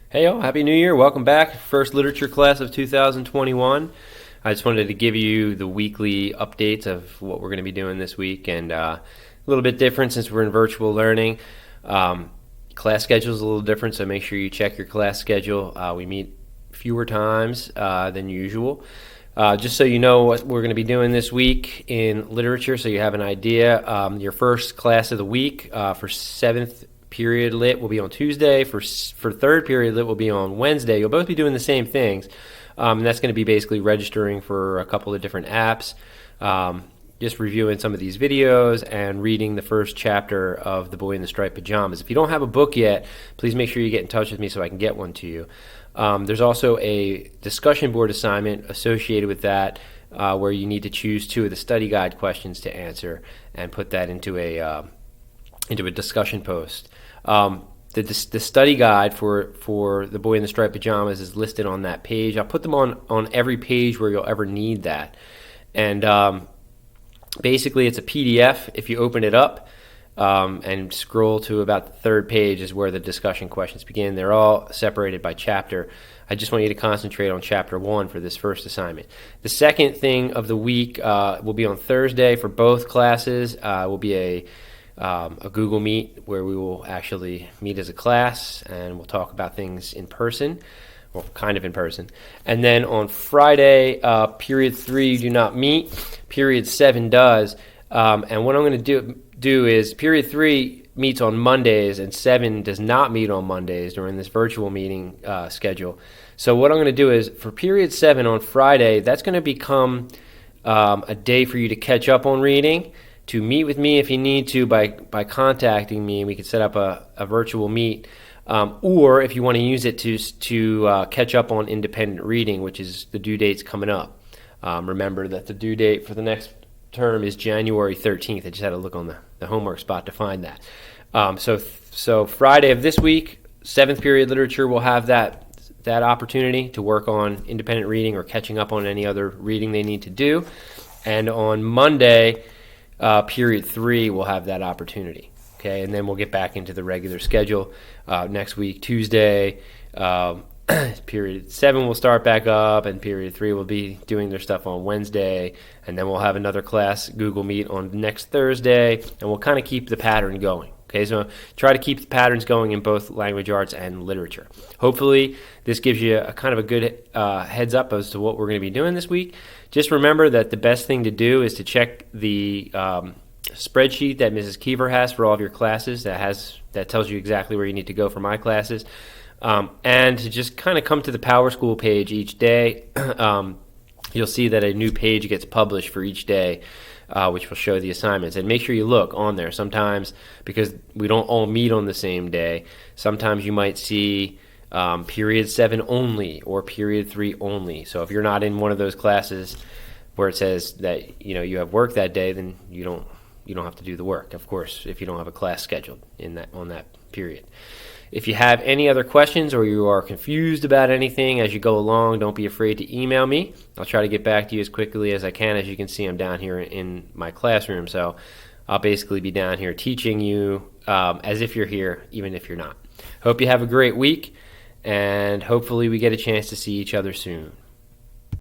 Hey, y'all, Happy New Year. Welcome back. First literature class of 2021. I just wanted to give you the weekly updates of what we're going to be doing this week, and a little bit different since we're in virtual learning. Class schedule is a little different, so make sure you check your class schedule. We meet fewer times than usual. Just so you know what we're going to be doing this week in literature, so you have an idea. Your first class of the week for 7th period lit will be on Tuesday. For third period lit will be on Wednesday. You'll both be doing the same things, and that's going to be basically registering for a couple of different apps, just reviewing some of these videos and reading the first chapter of The Boy in the Striped Pajamas. If you don't have a book yet, please make sure you get in touch with me so I can get one to you. There's also a discussion board assignment associated with that, where you need to choose 2 of the study guide questions to answer and put that into a discussion post. The study guide for The Boy in the Striped Pajamas is listed on that page. I'll put them on every page where you'll ever need that. And basically, it's a PDF. If you open it up and scroll to about the 3rd page is where the discussion questions begin. They're all separated by chapter. I just want you to concentrate on chapter 1 for this first assignment. The second thing of the week will be on Thursday for both classes. Will be a Google Meet where we will actually meet as a class and we'll talk about things in person, well, kind of in person. And then on Friday, period 3 do not meet, period 7 does. And what I'm going to do is period 3 meets on Mondays and 7 does not meet on Mondays during this virtual meeting schedule. So what I'm going to do is for period 7 on Friday, that's going to become a day for you to catch up on reading, to meet with me if you need to by contacting me, and we can set up a virtual meet. Or if you want to use it to catch up on independent reading, which is the due date's coming up. Remember that the due date for the next term is January 13th. I just had to look on the homework spot to find that. So Friday of this week, 7th period literature will have that opportunity to work on independent reading or catching up on any other reading they need to do. And on Monday, period 3 will have that opportunity. Okay, and then we'll get back into the regular schedule next week. Tuesday, period 7 will start back up, and period 3 will be doing their stuff on Wednesday, and then we'll have another class Google Meet on next Thursday, and we'll kind of keep the pattern going. Okay, so try to keep the patterns going in both language arts and literature. Hopefully, this gives you a kind of a good heads up as to what we're going to be doing this week. Just remember that the best thing to do is to check the spreadsheet that Mrs. Keever has for all of your classes. That tells you exactly where you need to go for my classes, and to just kind of come to the PowerSchool page each day. You'll see that a new page gets published for each day, which will show the assignments. And make sure you look on there. Sometimes, because we don't all meet on the same day, sometimes you might see period 7 only or period 3 only. So if you're not in one of those classes where it says that you have work that day, then you don't have to do the work, of course, if you don't have a class scheduled on that period. If you have any other questions or you are confused about anything as you go along, don't be afraid to email me. I'll try to get back to you as quickly as I can. As you can see, I'm down here in my classroom, so I'll basically be down here teaching you as if you're here, even if you're not. Hope you have a great week, and hopefully we get a chance to see each other soon.